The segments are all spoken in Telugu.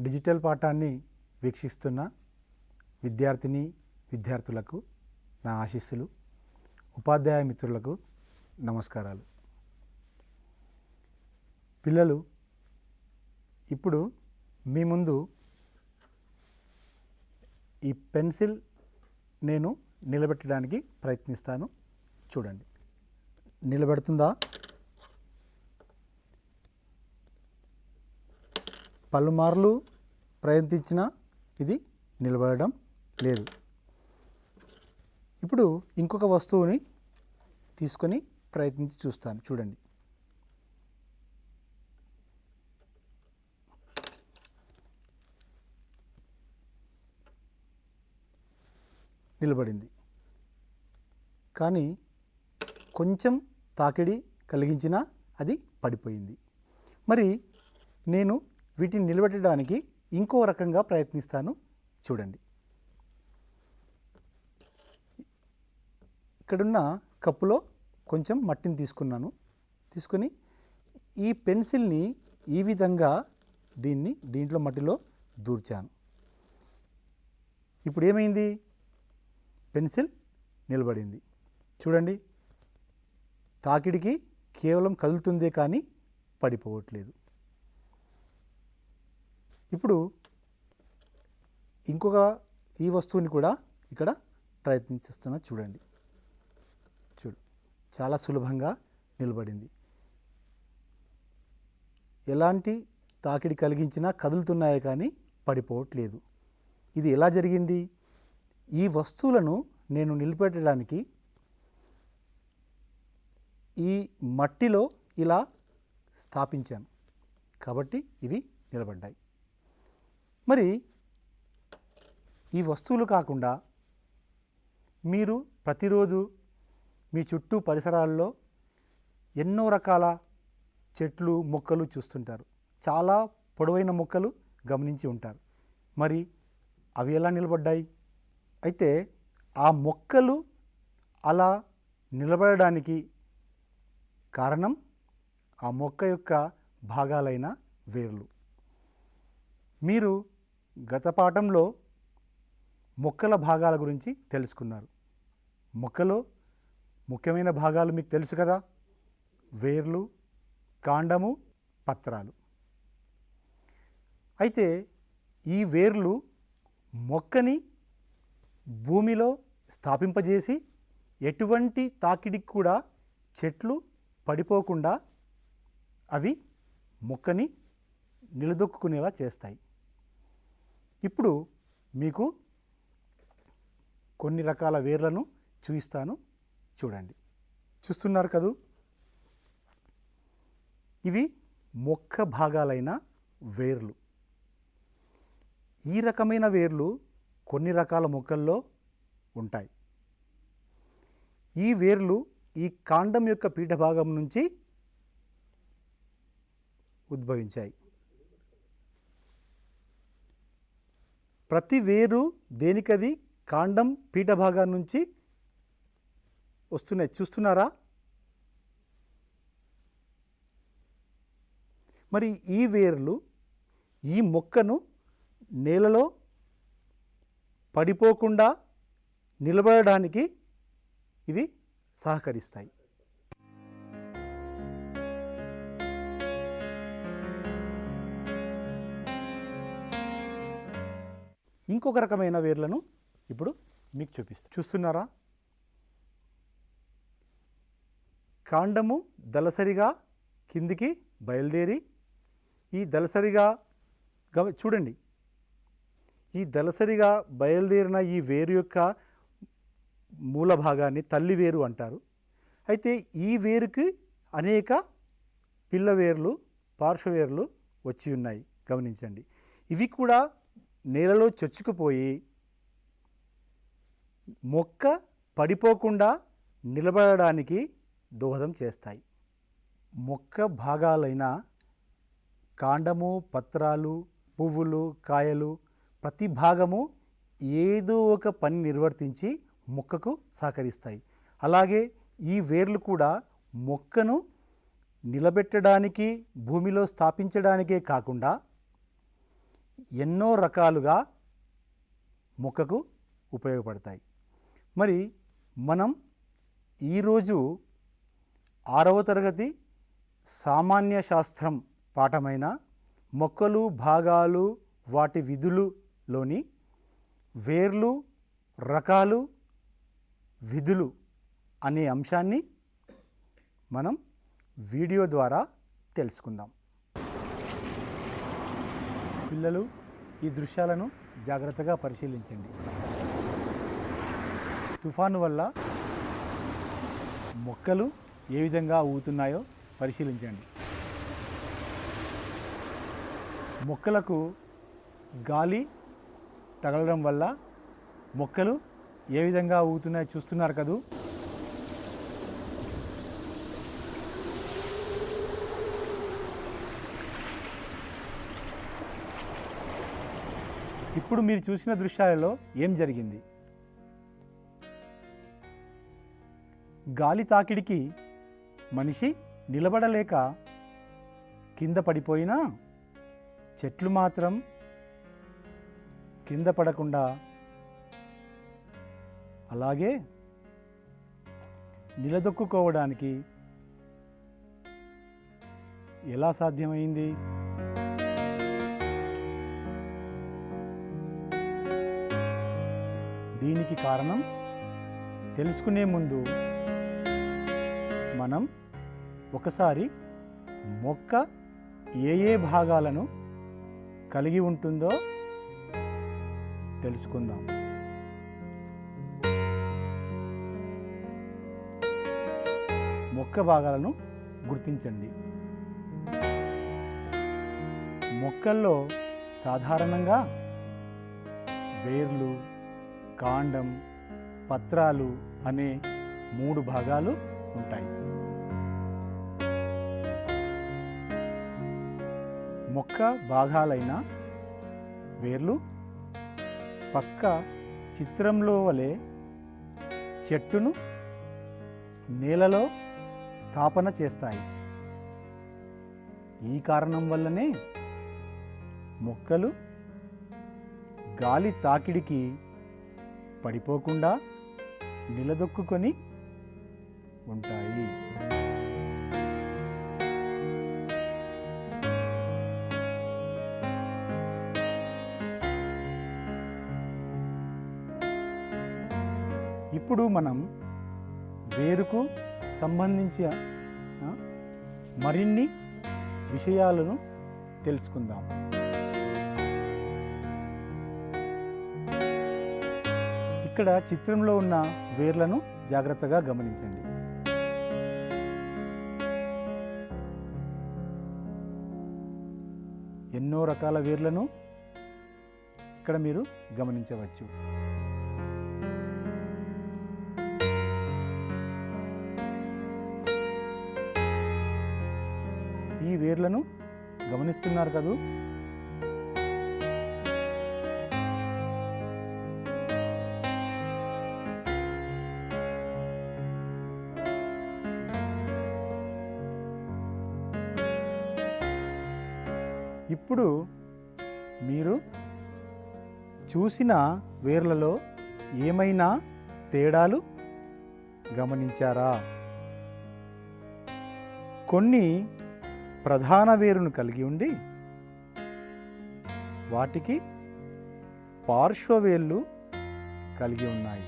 డిజిటల్ పాఠాన్ని వీక్షిస్తున్న విద్యార్థిని విద్యార్థులకు నా ఆశీస్సులు, ఉపాధ్యాయ మిత్రులకు నమస్కారాలు. పిల్లలు, ఇప్పుడు మీ ముందు ఈ పెన్సిల్ నేను నిలబెట్టడానికి ప్రయత్నిస్తాను. చూడండి, నిలబెడుతుందా? పలుమార్లు ప్రయత్నించినా ఇది నిలబడడం లేదు. ఇప్పుడు ఇంకొక వస్తువుని తీసుకొని ప్రయత్నించి చూస్తాను. చూడండి, నిలబడింది. కానీ కొంచెం తాకిడి కలిగించినా అది పడిపోయింది. మరి నేను వీటిని నిలబెట్టడానికి ఇంకో రకంగా ప్రయత్నిస్తాను. చూడండి, ఇక్కడున్న కప్పులో కొంచెం మట్టిని తీసుకొని ఈ పెన్సిల్ని ఈ విధంగా దీంట్లో మట్టిలో దూర్చాను. ఇప్పుడు ఏమైంది? పెన్సిల్ నిలబడింది. చూడండి, తాకిడికి కేవలం కదులుతుందే కానీ పడిపోవట్లేదు. ఇప్పుడు ఇంకొక ఈ వస్తువుని కూడా ఇక్కడ ప్రయత్నిస్తున్నా. చూడండి, చాలా సులభంగా నిలబడింది. ఎలాంటి తాకిడి కలిగించినా కదులుతున్నాయే కానీ పడిపోవట్లేదు. ఇది ఎలా జరిగింది? ఈ వస్తువులను నేను నిలబెట్టడానికి ఈ మట్టిలో ఇలా స్థాపించాను కాబట్టి ఇవి నిలబడ్డాయి. మరి ఈ వస్తువులు కాకుండా మీరు ప్రతిరోజు మీ చుట్టూ పరిసరాల్లో ఎన్నో రకాల చెట్లు, మొక్కలు చూస్తుంటారు. చాలా పొడవైన మొక్కలు గమనించి ఉంటారు. మరి అవి ఎలా నిలబడ్డాయి? అయితే ఆ మొక్కలు అలా నిలబడడానికి కారణం ఆ మొక్క యొక్క భాగాలైన వేర్లు. మీరు గత పాఠంలో మొక్కల భాగాల గురించి తెలుసుకున్నారు. మొక్కలో ముఖ్యమైన భాగాలు మీకు తెలుసు కదా, వేర్లు, కాండము, పత్రాలు. అయితే ఈ వేర్లు మొక్కని భూమిలో స్థాపింపజేసి ఎటువంటి తాకిడికి కూడా చెట్లు పడిపోకుండా అవి మొక్కని నిలదొక్కునేలా చేస్తాయి. ఇప్పుడు మీకు కొన్ని రకాల వేర్లను చూపిస్తాను. చూడండి, చూస్తున్నారు కదూ, ఇవి మొక్క భాగాలైన వేర్లు. ఈ రకమైన వేర్లు కొన్ని రకాల మొక్కల్లో ఉంటాయి. ఈ వేర్లు ఈ కాండం యొక్క పీఠ భాగం నుంచి ఉద్భవించాయి. ప్రతి వేరు దేనికది కాండం పీఠ భాగం నుంచి వస్తున్నాయి. చూస్తున్నారా? మరి ఈ వేర్లు ఈ మొక్కను నేలలో పడిపోకుండా నిలబడడానికి ఇవి సహకరిస్తాయి. ఇంకొక రకమైన వేర్లను ఇప్పుడు మీకు చూపిస్తాను. చూస్తున్నారా? కాండము దళసరిగా కిందికి బయలుదేరి ఈ దళసరిగా చూడండి, ఈ దళసరిగా బయలుదేరిన ఈ వేరు యొక్క మూల భాగాన్ని తల్లి వేరు అంటారు. అయితే ఈ వేరుకి అనేక పిల్ల వేర్లు, పార్శ్వవేర్లు వచ్చి ఉన్నాయి. గమనించండి, ఇవి కూడా నేలలో చొచ్చుకుపోయి మొక్క పడిపోకుండా నిలబడడానికి దోహదం చేస్తాయి. మొక్క భాగాలైన కాండము, పత్రాలు, పువ్వులు, కాయలు ప్రతి భాగము ఏదో ఒక పని నిర్వర్తించి మొక్కకు సహకరిస్తాయి. అలాగే ఈ వేర్లు కూడా మొక్కను నిలబెట్టడానికి, భూమిలో స్థాపించడానికే కాకుండా ఎన్నో రకాలుగా మొక్కకు ఉపయోగపడతాయి. మరి మనం ఈరోజు 6వ తరగతి సామాన్య శాస్త్రం పాఠమైన మొక్కలు భాగాలు వాటి విధులులోని వేర్లు రకాలు విధులు అనే అంశాన్ని మనం వీడియో ద్వారా తెలుసుకుందాం. పిల్లలు ఈ దృశ్యాలను జాగ్రత్తగా పరిశీలించండి. తుఫాను వల్ల మొక్కలు ఏ విధంగా ఊగుతున్నాయో పరిశీలించండి. మొక్కలకు గాలి తగలడం వల్ల మొక్కలు ఏ విధంగా ఊగుతున్నాయో చూస్తున్నారు కదూ. ఇప్పుడు మీరు చూసిన దృశ్యాలలో ఏం జరిగింది? గాలి తాకిడికి మనిషి నిలబడలేక కింద పడిపోయినా చెట్లు మాత్రం కింద పడకుండా అలాగే నిలదొక్కుకోవడానికి ఎలా సాధ్యమైంది? దీనికి కారణం తెలుసుకునే ముందు మనం ఒకసారి మొక్క ఏ ఏ భాగాలను కలిగి ఉంటుందో తెలుసుకుందాం. మొక్క భాగాలను గుర్తించండి. మొక్కల్లో సాధారణంగా వేర్లు, కాండం, పత్రాలు అనే 3 భాగాలు ఉంటాయి. మొక్క భాగాలైన వేర్లు పక్క చిత్రంలో వలె చెట్టును నేలలో స్థాపన చేస్తాయి. ఈ కారణం వల్లనే మొక్కలు గాలి తాకిడికి పడిపోకుండా నిలదొక్కుకొని ఉంటాయి. ఇప్పుడు మనం వేరుకు సంబంధించిన మరిన్ని విషయాలను తెలుసుకుందాం. ఇక్కడ చిత్రంలో ఉన్న వేర్లను జాగ్రత్తగా గమనించండి. ఎన్నో రకాల వేర్లను ఇక్కడ మీరు గమనించవచ్చు. ఈ వేర్లను గమనిస్తున్నారు కదూ. ఇప్పుడు మీరు చూసిన వేర్లలో ఏమైనా తేడాలు గమనించారా? కొన్ని ప్రధాన వేరును కలిగి ఉండి వాటికి పార్శ్వవేళ్ళు కలిగి ఉన్నాయి.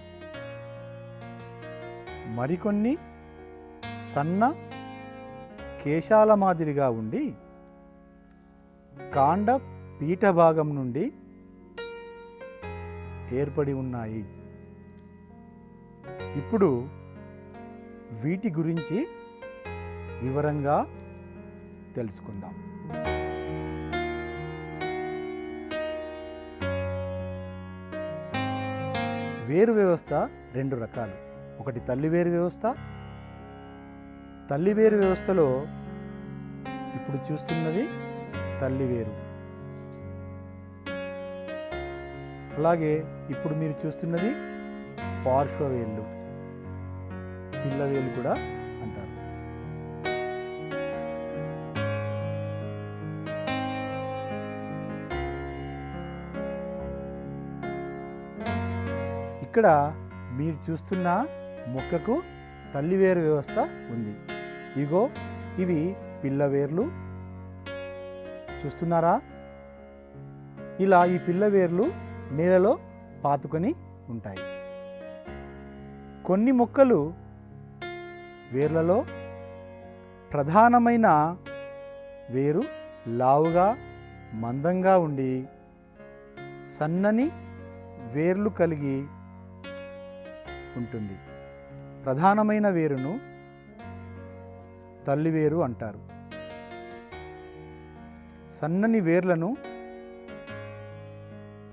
మరికొన్ని సన్న కేశాల మాదిరిగా ఉండి కాండ పీఠ భాగం నుండి ఏర్పడి ఉన్నాయి. ఇప్పుడు వీటి గురించి వివరంగా తెలుసుకుందాం. వేరు వ్యవస్థ 2 రకాలు. ఒకటి తల్లివేరు వ్యవస్థ. తల్లివేరు వ్యవస్థలో ఇప్పుడు చూస్తున్నది తల్లివేరు. అలాగే ఇప్పుడు మీరు చూస్తున్నది పార్శ్వవేళ్ళు, పిల్లవేలు కూడా అంటారు. ఇక్కడ మీరు చూస్తున్న మొక్కకు తల్లివేరు వ్యవస్థ ఉంది. ఇగో ఇవి పిల్లవేర్లు చూస్తున్నారా? ఇలా ఈ పిల్లవేర్లు నేలలో పాతుకొని ఉంటాయి. కొన్ని మొక్కలు వేర్లలో ప్రధానమైన వేరు లావుగా మందంగా ఉండి సన్నని వేర్లు కలిగి ఉంటుంది. ప్రధానమైన వేరును తల్లివేరు అంటారు. సన్నని వేర్లను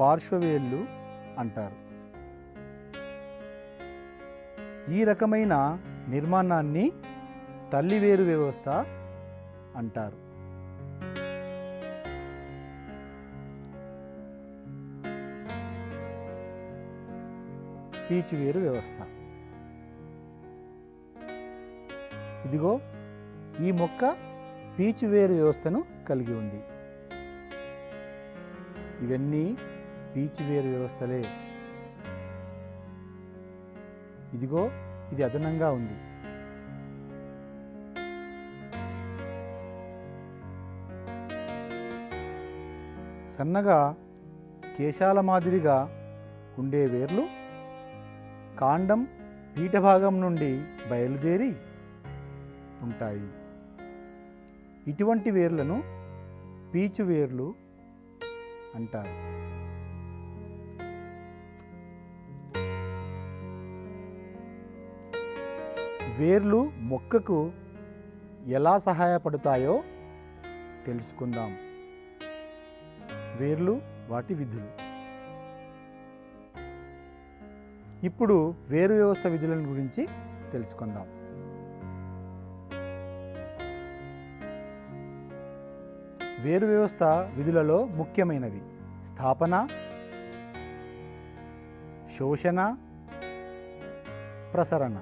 పార్శ్వవేర్లు అంటారు. ఈ రకమైన నిర్మాణాన్ని తల్లివేరు వ్యవస్థ అంటారు. పీచువేరు వ్యవస్థ. ఇదిగో ఈ మొక్క పీచువేరు వ్యవస్థను కలిగి ఉంది. ఇవన్నీ పీచువేరు వ్యవస్థలే. ఇదిగో ఇది అదనంగా ఉంది. సన్నగా కేశాల మాదిరిగా ఉండే వేర్లు కాండం పీఠభాగం నుండి బయలుదేరి ఉంటాయి. ఇటువంటి వేర్లను పీచు వేర్లు అంటారు. వేర్లు మొక్కకు ఎలా సహాయపడతాయో తెలుసుకుందాం. వేర్లు వాటి విధులు. ఇప్పుడు వేరు వ్యవస్థ విధులను గురించి తెలుసుకుందాం. వేరు వ్యవస్థ విధులలో ముఖ్యమైనవి స్థాపన, శోషణ, ప్రసరణ.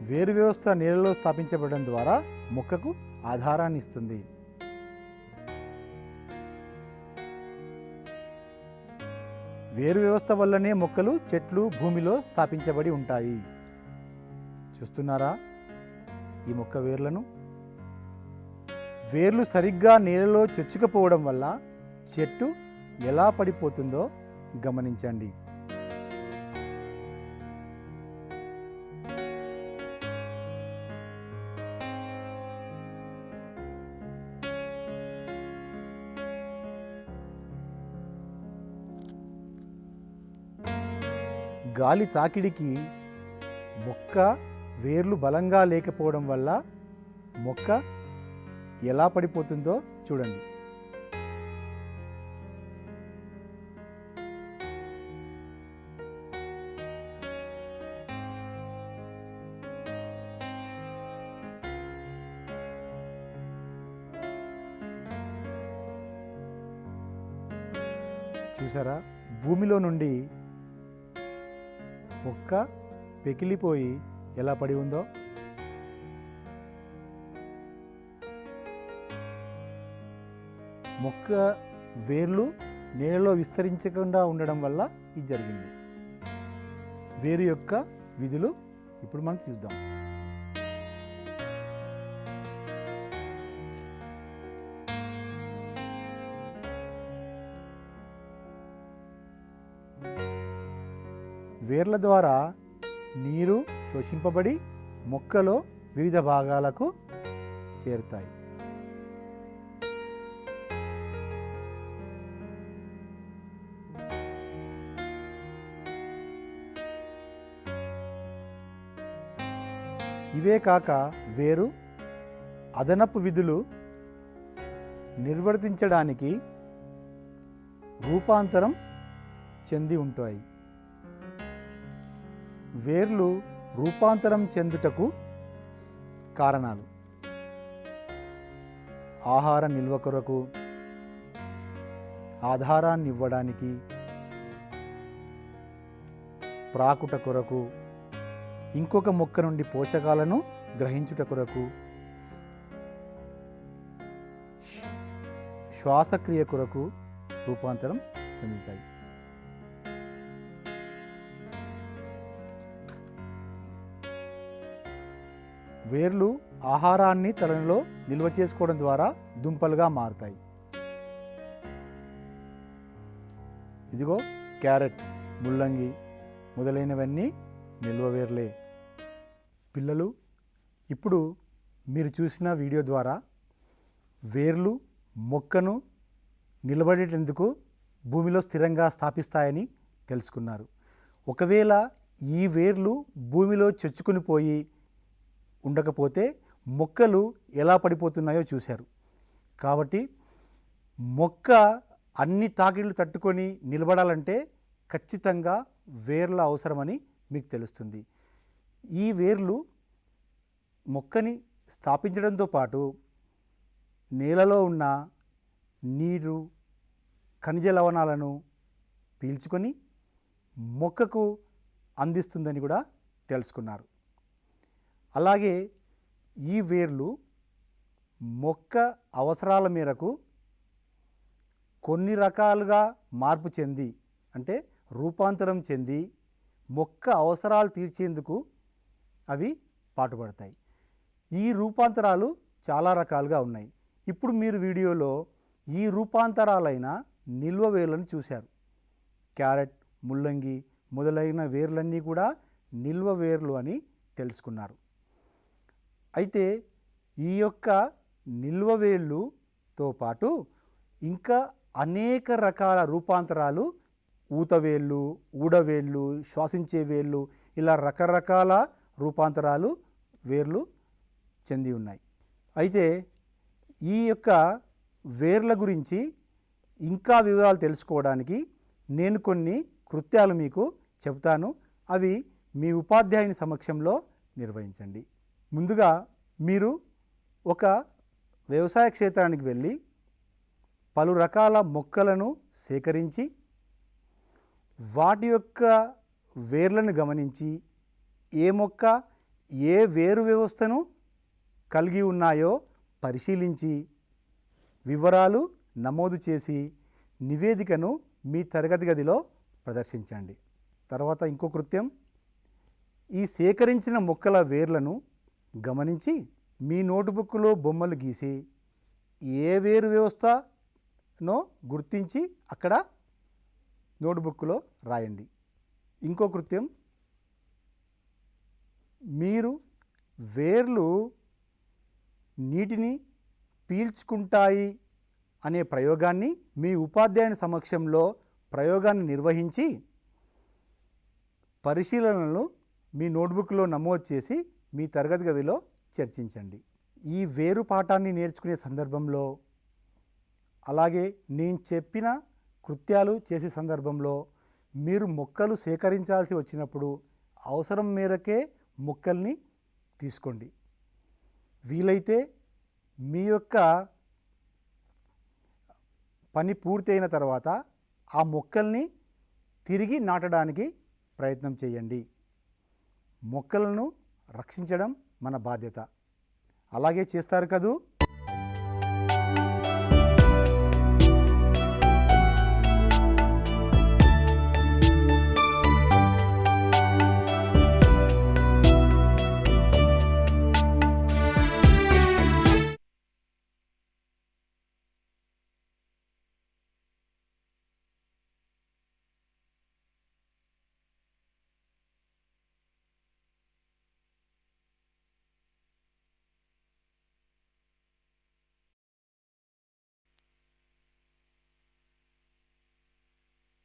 వేరు వ్యవస్థ నేలలో స్థాపించబడడం ద్వారా మొక్కకు ఆధారాన్ని ఇస్తుంది. వేరు వ్యవస్థ వల్లనే మొక్కలు, చెట్లు భూమిలో స్థాపించబడి ఉంటాయి. చూస్తున్నారా ఈ మొక్క వేర్లను? వేర్లు సరిగ్గా నేలలో చొచ్చుకుపోవడం వల్ల చెట్టు ఎలా పడిపోతుందో గమనించండి. గాలి తాకిడికి మొక్క వేర్లు బలంగా లేకపోవడం వల్ల మొక్క ఎలా పడిపోతుందో చూడండి. చూసారా భూమిలో నుండి మొక్క పెకిలిపోయి ఎలా పడి ఉందో. మొక్క వేర్లు నేలలో విస్తరించకుండా ఉండడం వల్ల ఇది జరిగింది. వేరు యొక్క విధులు ఇప్పుడు మనం చూద్దాం. వేర్ల ద్వారా నీరు శోషింపబడి మొక్కలో వివిధ భాగాలకు చేరుతాయి. ఇవే కాక వేరు అదనపు విధులు నిర్వర్తించడానికి రూపాంతరం చెంది ఉంటాయి. వేర్లు రూపాంతరం చెందుటకు కారణాలు ఆహార నిల్వ కొరకు, ఆధారాన్ని ఇవ్వడానికి, ప్రాకుట కొరకు, ఇంకొక మొక్క నుండి పోషకాలను గ్రహించుట కొరకు, శ్వాసక్రియ కొరకు రూపాంతరం చెందుతాయి. వేర్లు ఆహారాన్ని తలలో నిల్వ చేసుకోవడం ద్వారా దుంపలుగా మారుతాయి. ఇదిగో క్యారెట్, ముల్లంగి మొదలైనవన్నీ నిల్వ వేర్లే. పిల్లలు, ఇప్పుడు మీరు చూసిన వీడియో ద్వారా వేర్లు మొక్కను నిలబడేటందుకు భూమిలో స్థిరంగా స్థాపిస్తాయని తెలుసుకున్నారు. ఒకవేళ ఈ వేర్లు భూమిలో చొచ్చుకుని పోయి ఉండకపోతే మొక్కలు ఎలా పడిపోతున్నాయో చూశారు. కాబట్టి మొక్క అన్ని తాకిళ్ళు తట్టుకొని నిలబడాలంటే ఖచ్చితంగా వేర్ల అవసరమని మీకు తెలుస్తుంది. ఈ వేర్లు మొక్కని స్థాపించడంతో పాటు నేలలో ఉన్న నీరు, ఖనిజ లవణాలను పీల్చుకొని మొక్కకు అందిస్తుందని కూడా తెలుసుకున్నారు. అలాగే ఈ వేర్లు మొక్క అవసరాల మేరకు కొన్ని రకాలుగా మార్పు చెంది, అంటే రూపాంతరం చెంది మొక్క అవసరాలు తీర్చేందుకు అవి పాటుపడతాయి. ఈ రూపాంతరాలు చాలా రకాలుగా ఉన్నాయి. ఇప్పుడు మీరు వీడియోలో ఈ రూపాంతరాలైన నిల్వ వేర్లను చూశారు. క్యారెట్, ముల్లంగి మొదలైన వేర్లన్నీ కూడా నిల్వ వేర్లు అని తెలుసుకున్నారు. అయితే ఈ యొక్క నిల్వ వేళ్ళుతో పాటు ఇంకా అనేక రకాల రూపాంతరాలు, ఊతవేళ్ళు, ఊడవేళ్ళు, శ్వాసించే వేళ్ళు, ఇలా రకరకాల రూపాంతరాలు వేర్లు చెంది ఉన్నాయి. అయితే ఈ యొక్క వేర్ల గురించి ఇంకా వివరాలు తెలుసుకోవడానికి నేను కొన్ని కృత్యాలు మీకు చెప్తాను. అవి మీ ఉపాధ్యాయుని సమక్షంలో నిర్వహించండి. ముందుగా మీరు ఒక వ్యవసాయ క్షేత్రానికి వెళ్ళి పలు రకాల మొక్కలను సేకరించి వాటి యొక్క వేర్లను గమనించి ఏ మొక్క ఏ వేరు వ్యవస్థను కలిగి ఉన్నాయో పరిశీలించి వివరాలు నమోదు చేసి నివేదికను మీ తరగతి గదిలో ప్రదర్శించండి. తర్వాత ఇంకో కృత్యం, ఈ సేకరించిన మొక్కల వేర్లను గమనించి మీ నోటుబుక్లో బొమ్మలు గీసి ఏ వేరు వ్యవస్థనో గుర్తించి అక్కడ నోటుబుక్లో రాయండి. ఇంకో కృత్యం, మీరు వేర్లు నీటిని పీల్చుకుంటాయి అనే ప్రయోగాన్ని మీ ఉపాధ్యాయుని సమక్షంలో ప్రయోగాన్ని నిర్వహించి పరిశీలనలను మీ నోట్బుక్లో నమోదు చేసి మీ తరగతి గదిలో చర్చించండి. ఈ వేరు పాఠాన్ని నేర్చుకునే సందర్భంలో, అలాగే నేను చెప్పిన కృత్యాలు చేసే సందర్భంలో మీరు మొక్కలు సేకరించాల్సి వచ్చినప్పుడు అవసరం మేరకే మొక్కల్ని తీసుకోండి. వీలైతే మీ యొక్క పని పూర్తయిన తర్వాత ఆ మొక్కల్ని తిరిగి నాటడానికి ప్రయత్నం చేయండి. మొక్కలను రక్షించడం మన బాధ్యత. అలాగే చేస్తారు కదూ?